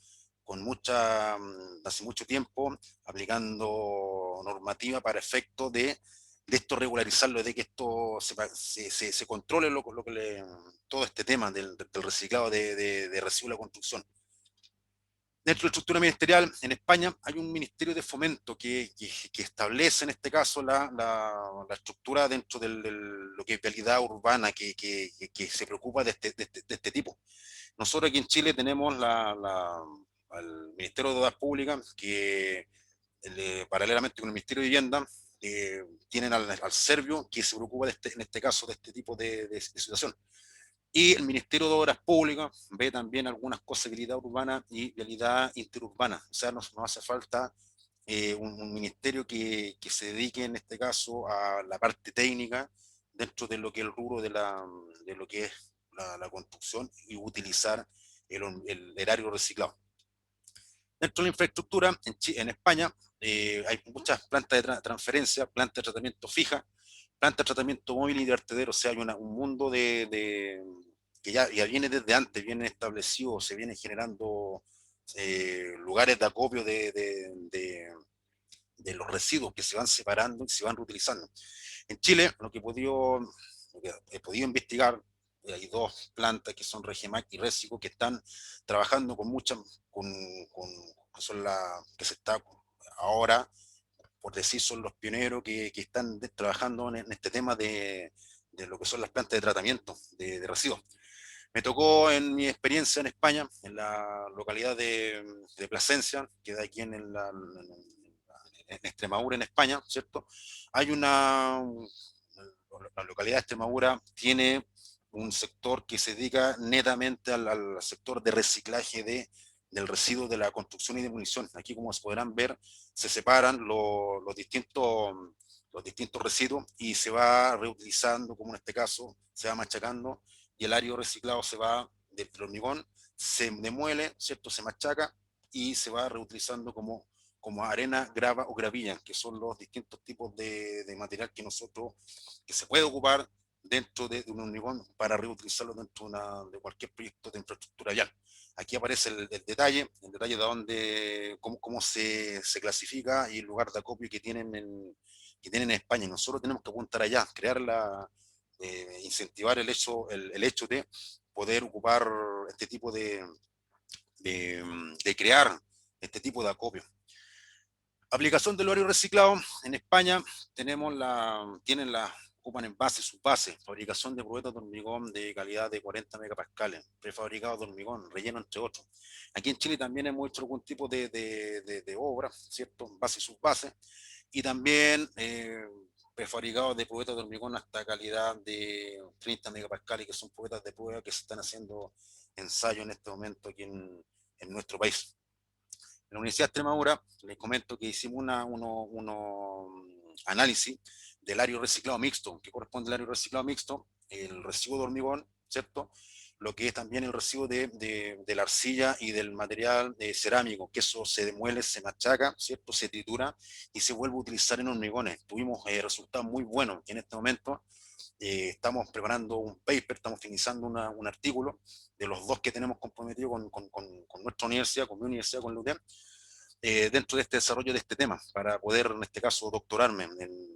hace mucho tiempo, aplicando normativa para efecto de esto regularizarlo, de que esto se controle todo este tema del reciclado de residuos de la construcción. Dentro de la estructura ministerial, en España, hay un ministerio de fomento que establece, en este caso, la estructura dentro de lo que es vialidad urbana, que se preocupa de este tipo. Nosotros aquí en Chile tenemos al Ministerio de Obras Públicas, que paralelamente con el Ministerio de Vivienda, tienen al Servio, que se preocupa en este caso de este tipo de situación. Y el Ministerio de Obras Públicas ve también algunas cosas de vialidad urbana y vialidad interurbana. O sea, nos hace falta un ministerio que se dedique en este caso a la parte técnica dentro de lo que es el rubro de lo que es la construcción, y utilizar el erario reciclado. Dentro de la infraestructura, en España, hay muchas plantas de transferencia, plantas de tratamiento fija, plantas de tratamiento móvil y de vertedero. O sea, hay un mundo que ya viene desde antes, viene establecido, se viene generando lugares de acopio de los residuos que se van separando y se van reutilizando. En Chile, lo que he podido investigar, hay dos plantas que son Regemac y Resico, que están trabajando con muchas, que se está ahora, por decir, son los pioneros que están trabajando en este tema de lo que son las plantas de tratamiento de residuos. Me tocó, en mi experiencia en España, en la localidad de Plasencia, que da aquí en Extremadura, en España, ¿cierto? Hay la localidad de Extremadura tiene un sector que se dedica netamente al sector de reciclaje del residuo de la construcción y demolición. Aquí, como se podrán ver, se separan los distintos residuos y se va reutilizando, como en este caso, se va machacando, y el árido reciclado se va del hormigón, se demuele, ¿cierto? Se machaca y se va reutilizando como arena, grava o gravilla, que son los distintos tipos de material que se puede ocupar dentro de un hormigón para reutilizarlo dentro de cualquier proyecto de infraestructura vial. Aquí aparece el detalle de cómo se clasifica, y el lugar de acopio que tienen en España. Y nosotros tenemos que apuntar allá, incentivar el hecho de poder ocupar este tipo de crear este tipo de acopio. Aplicación del óleo reciclado. En España ocupan en base, sus bases, fabricación de probetas de hormigón de calidad de 40 megapascales, prefabricados de hormigón, relleno, entre otros. Aquí en Chile también hemos hecho algún tipo de obra, ¿cierto? Base y subbases, y también prefabricados de probetas de hormigón hasta calidad de 30 megapascales, que son probetas de prueba que se están haciendo ensayos en este momento aquí en nuestro país. En la Universidad de Extremadura, les comento que hicimos análisis del árido reciclado mixto, que corresponde al árido reciclado mixto, el residuo de hormigón, ¿cierto? Lo que es también el residuo de la arcilla y del material cerámico, que eso se demuele, se machaca, ¿cierto? Se tritura y se vuelve a utilizar en hormigones. Tuvimos resultados muy buenos, y en este momento estamos preparando un paper, estamos finalizando un artículo de los dos que tenemos comprometidos con nuestra universidad, con mi universidad, con la UTEM, dentro de este desarrollo de este tema, para poder, en este caso, doctorarme en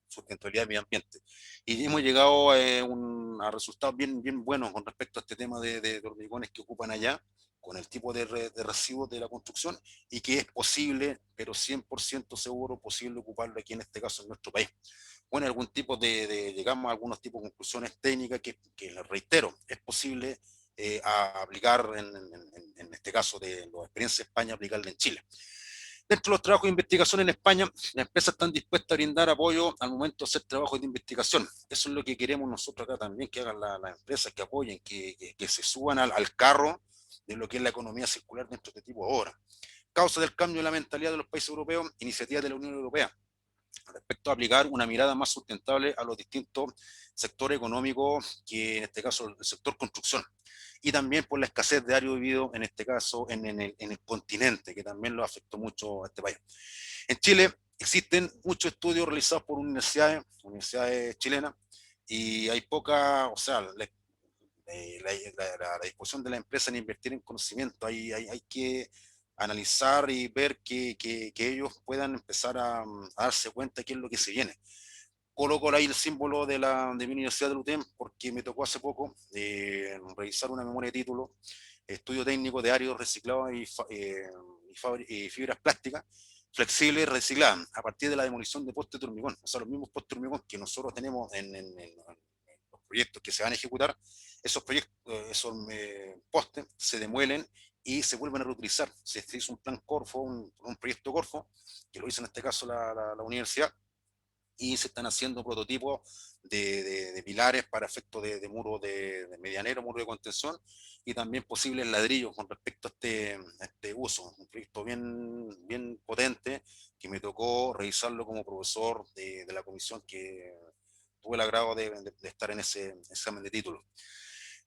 sustentabilidad y medio ambiente. Y hemos llegado a resultados bien buenos con respecto a este tema de hormigones que ocupan allá, con el tipo de residuos de la construcción, y que es posible, pero 100% seguro, posible ocuparlo aquí, en este caso, en nuestro país. Bueno, llegamos a algunos tipos de conclusiones técnicas que les reitero, es posible a aplicar en este caso de la experiencia de España, aplicarla en Chile. Dentro de los trabajos de investigación en España, las empresas están dispuestas a brindar apoyo al momento de hacer trabajos de investigación. Eso es lo que queremos nosotros acá también, que hagan las empresas, que apoyen, que se suban al carro de lo que es la economía circular dentro de este tipo de obras. Causa del cambio de la mentalidad de los países europeos, iniciativas de la Unión Europea, respecto a aplicar una mirada más sustentable a los distintos sectores económicos, que en este caso el sector construcción, y también por la escasez de área vivido, en este caso en el continente, que también lo afectó mucho a este país. En Chile existen muchos estudios realizados por universidades chilenas, y hay poca, o sea, la disposición de la empresa en invertir en conocimiento. Hay que analizar y ver que ellos puedan empezar a darse cuenta de qué es lo que se viene. Coloco ahí el símbolo de mi universidad de UTEM porque me tocó hace poco revisar una memoria de título, estudio técnico de áridos reciclados y fibras plásticas flexibles recicladas a partir de la demolición de postes de hormigón. O sea, los mismos postes de hormigón que nosotros tenemos en los proyectos que se van a ejecutar, esos postes se demuelen y se vuelven a reutilizar. Se hizo un plan Corfo, un proyecto Corfo, que lo hizo en este caso la universidad, y se están haciendo prototipos de pilares para efectos de muro de medianero, muro de contención, y también posibles ladrillos con respecto a este uso. Un proyecto bien potente que me tocó revisarlo como profesor de la comisión que tuve el agrado de estar en ese examen de título.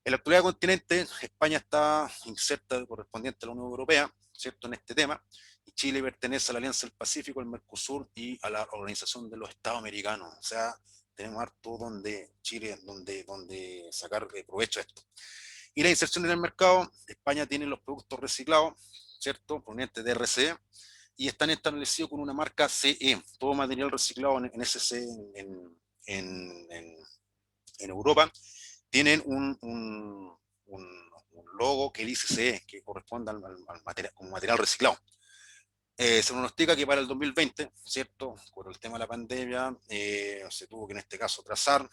En la actualidad continente, España está inserta correspondiente a la Unión Europea, ¿cierto?, en este tema, y Chile pertenece a la Alianza del Pacífico, el Mercosur y a la Organización de los Estados Americanos. O sea, tenemos harto Chile donde sacar provecho a esto. Y la inserción en el mercado, España tiene los productos reciclados, ¿cierto?, provenientes de RCE, y están establecidos con una marca CE, todo material reciclado en SC en Europa. Tienen un logo que dice CE, que corresponde al material, como material reciclado. Se pronostica que para el 2020, ¿cierto?, por el tema de la pandemia, se tuvo que en este caso trazar,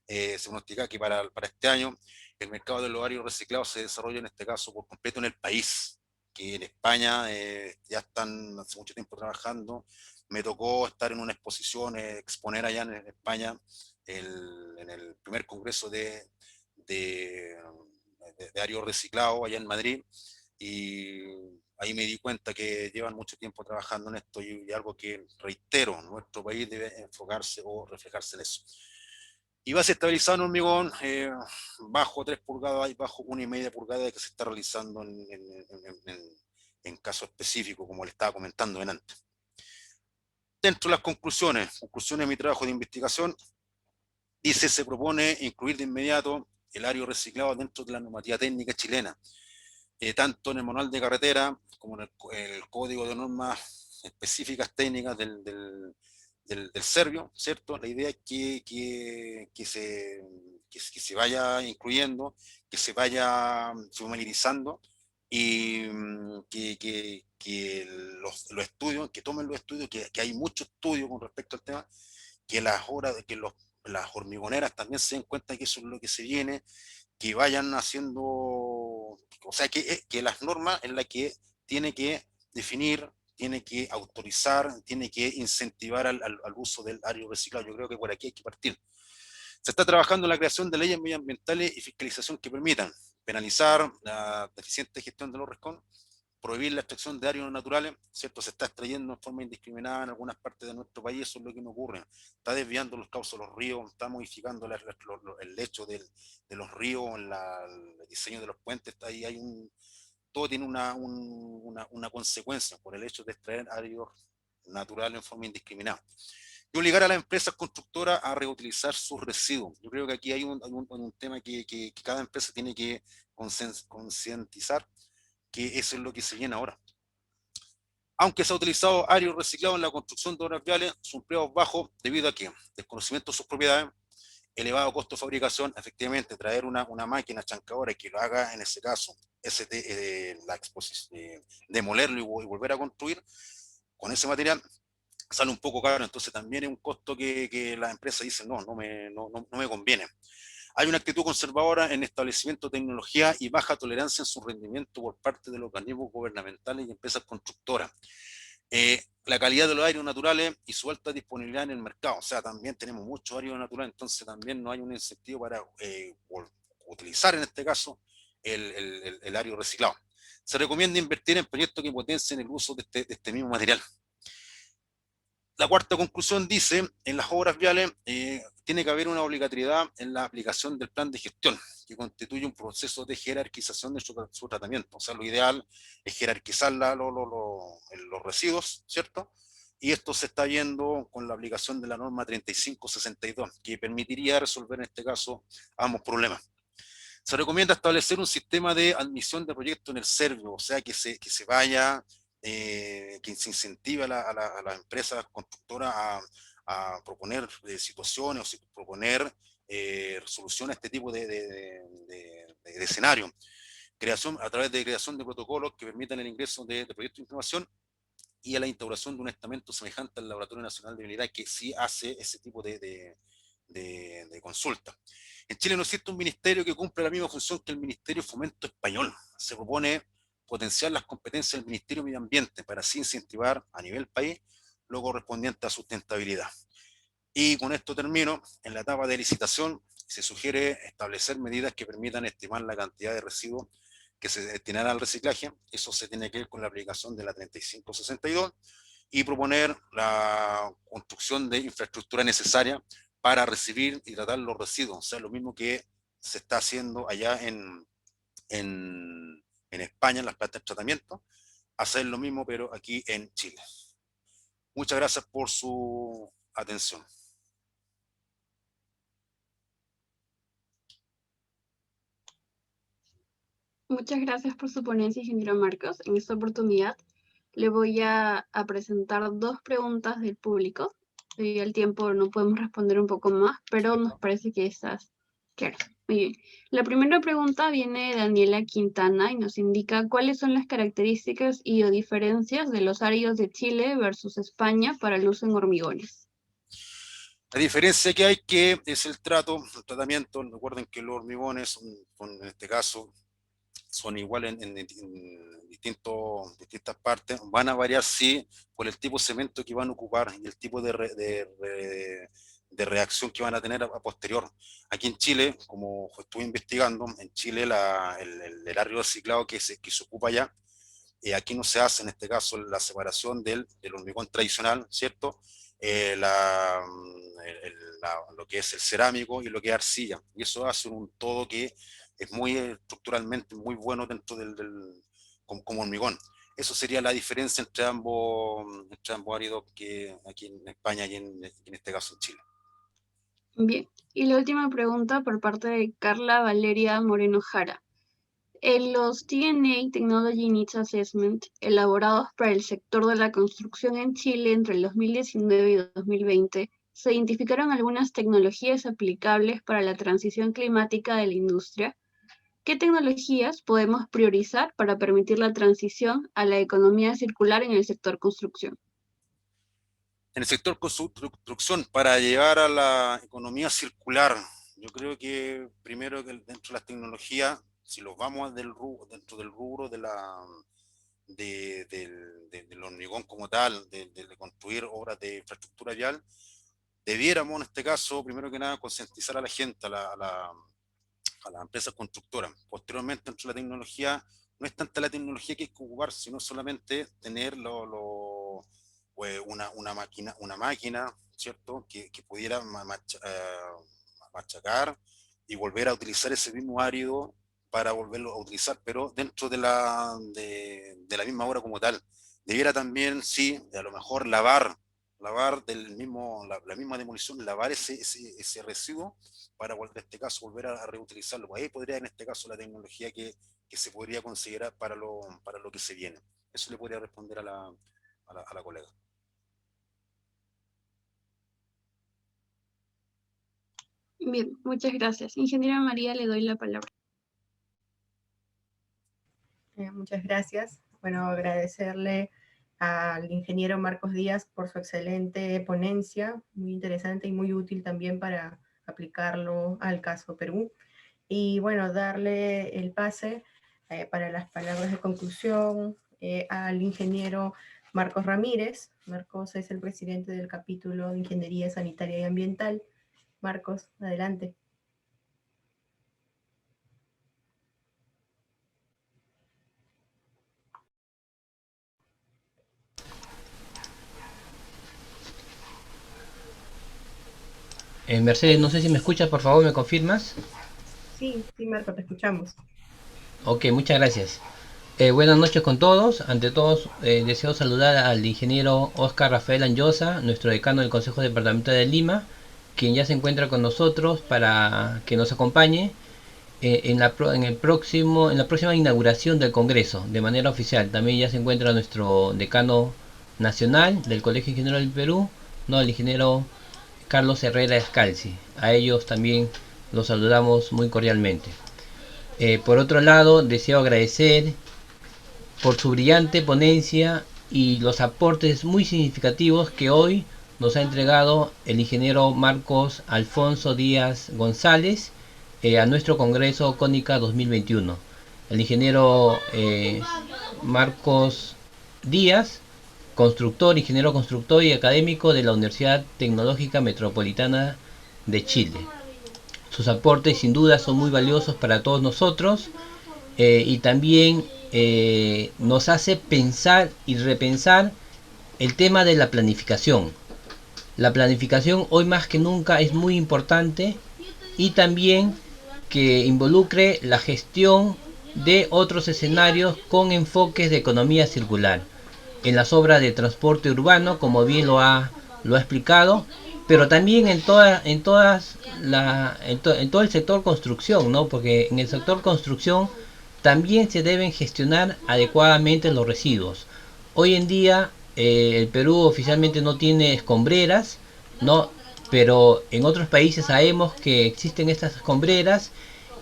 se pronostica que para este año el mercado de los áridos reciclados se desarrolla en este caso por completo en el país, que en España ya están hace mucho tiempo trabajando. Me tocó estar en una exposición, exponer allá en España en el primer congreso de áridos reciclados allá en Madrid, y ahí me di cuenta que llevan mucho tiempo trabajando en esto, y algo que reitero, nuestro país debe enfocarse o reflejarse en eso. Y base estabilizada en hormigón, bajo 3 pulgadas y bajo 1,5 pulgadas, que se está realizando en caso específico, como le estaba comentando antes. Dentro de las conclusiones de mi trabajo de investigación, dice: se propone incluir de inmediato el árido reciclado dentro de la normativa técnica chilena, tanto en el manual de carretera como en el código de normas específicas técnicas del Servio, ¿cierto? La idea es que se vaya incluyendo, que se vaya familiarizando, y que los estudios, que tomen los estudios, que hay mucho estudio con respecto al tema, que las hormigoneras también se den cuenta que eso es lo que se viene, que vayan haciendo, o sea, que las normas en las que tiene que definir, tiene que autorizar, tiene que incentivar al uso del árido reciclado. Yo creo que por aquí hay que partir. Se está trabajando en la creación de leyes medioambientales y fiscalización que permitan penalizar la deficiente gestión de los RESCON, prohibir la extracción de áridos naturales, ¿cierto? Se está extrayendo en forma indiscriminada en algunas partes de nuestro país, eso es lo que no ocurre. Está desviando los cauces de los ríos, está modificando el lecho de los ríos, el diseño de los puentes, todo tiene una consecuencia por el hecho de extraer áridos naturales en forma indiscriminada. Y obligar a las empresas constructoras a reutilizar sus residuos. Yo creo que aquí hay un tema que cada empresa tiene que concientizar, que eso es lo que se viene ahora. Aunque se ha utilizado áridos reciclados en la construcción de obras viales, son empleados bajos debido a que desconocimiento de sus propiedades, elevado costo de fabricación. Efectivamente, traer una máquina chancadora que lo haga, en ese caso, demolerlo y volver a construir con ese material, sale un poco caro. Entonces también es un costo que las empresas dicen: no me conviene. Hay una actitud conservadora en establecimiento de tecnología y baja tolerancia en su rendimiento por parte de los organismos gubernamentales y empresas constructoras. La calidad de los áridos naturales y su alta disponibilidad en el mercado. O sea, también tenemos muchos áridos naturales, entonces también no hay un incentivo para utilizar, en este caso, el árido reciclado. Se recomienda invertir en proyectos que potencien el uso de este mismo material. La cuarta conclusión dice: en las obras viales tiene que haber una obligatoriedad en la aplicación del plan de gestión, que constituye un proceso de jerarquización de su tratamiento. O sea, lo ideal es jerarquizar los residuos, ¿cierto? Y esto se está viendo con la aplicación de la norma 3562, que permitiría resolver en este caso ambos problemas. Se recomienda establecer un sistema de admisión de proyectos en el Servio, o sea, que se vaya, que se incentive a las empresas constructoras a proponer situaciones o proponer soluciones a este tipo de escenario. A través de creación de protocolos que permitan el ingreso de proyectos de innovación y a la instauración de un estamento semejante al Laboratorio Nacional de Vialidad que sí hace ese tipo de consulta. En Chile no existe un ministerio que cumpla la misma función que el Ministerio de Fomento español. Se propone potenciar las competencias del Ministerio de Medio Ambiente para así incentivar a nivel país lo correspondiente a sustentabilidad. Y con esto termino. En la etapa de licitación se sugiere establecer medidas que permitan estimar la cantidad de residuos que se destinará al reciclaje. Eso se tiene que ver con la aplicación de la 3562 y proponer la construcción de infraestructura necesaria para recibir y tratar los residuos. O sea, lo mismo que se está haciendo allá en España, en las plantas de tratamiento, hacer lo mismo, pero aquí en Chile. Muchas gracias por su atención. Muchas gracias por su ponencia, ingeniero Marcos. En esta oportunidad le voy a presentar dos preguntas del público. Debido al tiempo no podemos responder un poco más, pero nos parece que estas, claro. Muy bien. La primera pregunta viene de Daniela Quintana y nos indica cuáles son las características y o diferencias de los áridos de Chile versus España para el uso en hormigones. La diferencia que hay es el tratamiento. Recuerden que los hormigones, en este caso, son iguales en distintas partes. Van a variar, sí, por el tipo de cemento que van a ocupar y el tipo de reacción que van a tener a posterior. Aquí en Chile, como estuve investigando, en Chile el árido reciclado que se ocupa allá, aquí no se hace, en este caso, la separación del hormigón tradicional, ¿cierto? Lo que es el cerámico y lo que es arcilla. Y eso hace un todo que es muy estructuralmente muy bueno dentro como hormigón. Eso sería la diferencia entre ambos áridos que aquí en España y en este caso en Chile. Bien, y la última pregunta por parte de Carla Valeria Moreno Jara. En los TNA Technology Needs Assessment elaborados para el sector de la construcción en Chile entre el 2019 y 2020, se identificaron algunas tecnologías aplicables para la transición climática de la industria. ¿Qué tecnologías podemos priorizar para permitir la transición a la economía circular en el sector construcción? En el sector construcción, para llevar a la economía circular, yo creo que primero que dentro de las tecnologías, si los vamos dentro del rubro del hormigón como tal, de construir obras de infraestructura vial, debiéramos en este caso, primero que nada, concientizar a la gente, a las empresas constructoras. Posteriormente, dentro de la tecnología, no es tanta la tecnología que hay que ocupar, sino solamente tener una máquina, ¿cierto? Que pudiera machacar y volver a utilizar ese mismo árido para volverlo a utilizar, pero dentro de la misma obra como tal. Debiera también, sí, a lo mejor lavar la misma demolición, lavar ese residuo para, en este caso, volver a reutilizarlo. Ahí podría, en este caso, la tecnología que se podría considerar para lo que se viene. Eso le podría responder a la colega. Bien, muchas gracias. Ingeniera María, le doy la palabra. Muchas gracias. Bueno, agradecerle al ingeniero Marcos Díaz por su excelente ponencia, muy interesante y muy útil también para aplicarlo al caso Perú. Y bueno, darle el pase para las palabras de conclusión al ingeniero Marcos Ramírez. Marcos es el presidente del capítulo de Ingeniería Sanitaria y Ambiental. Marcos, adelante. Mercedes, no sé si me escuchas, por favor, ¿me confirmas? Sí, Marco, te escuchamos. Ok, muchas gracias. Buenas noches con todos. Ante todos, deseo saludar al ingeniero Oscar Rafael Anyosa, nuestro decano del Consejo Departamental de Lima, quien ya se encuentra con nosotros para que nos acompañe en la próxima inauguración del Congreso, de manera oficial. También ya se encuentra nuestro decano nacional del Colegio Ingeniero del Perú, ¿no? El ingeniero Carlos Herrera Escalzi. A ellos también los saludamos muy cordialmente. Por otro lado, deseo agradecer por su brillante ponencia y los aportes muy significativos que hoy nos ha entregado el ingeniero Marcos Alfonso Díaz González a nuestro Congreso Cónica 2021. El ingeniero Marcos Díaz, ingeniero constructor y académico de la Universidad Tecnológica Metropolitana de Chile. Sus aportes sin duda son muy valiosos para todos nosotros y también nos hace pensar y repensar el tema de la planificación. La planificación hoy más que nunca es muy importante, y también que involucre la gestión de otros escenarios con enfoques de economía circular en las obras de transporte urbano, como bien lo ha explicado, pero también en todo el sector construcción, ¿no? Porque en el sector construcción también se deben gestionar adecuadamente los residuos. Hoy en día el Perú oficialmente no tiene escombreras, ¿no? Pero en otros países sabemos que existen estas escombreras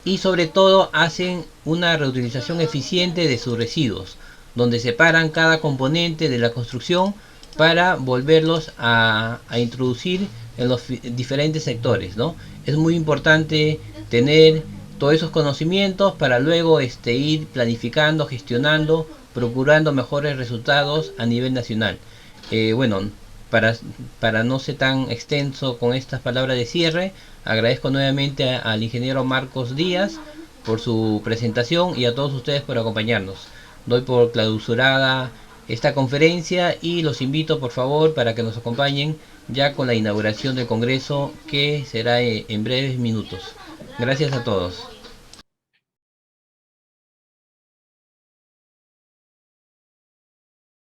y sobre todo hacen una reutilización eficiente de sus residuos, donde separan cada componente de la construcción para volverlos a introducir en los diferentes sectores, ¿no? Es muy importante tener todos esos conocimientos para luego ir planificando, gestionando, procurando mejores resultados a nivel nacional. Bueno, para no ser tan extenso con estas palabras de cierre, agradezco nuevamente al ingeniero Marcos Díaz por su presentación y a todos ustedes por acompañarnos. Doy por clausurada esta conferencia y los invito por favor para que nos acompañen ya con la inauguración del Congreso, que será en breves minutos. Gracias a todos.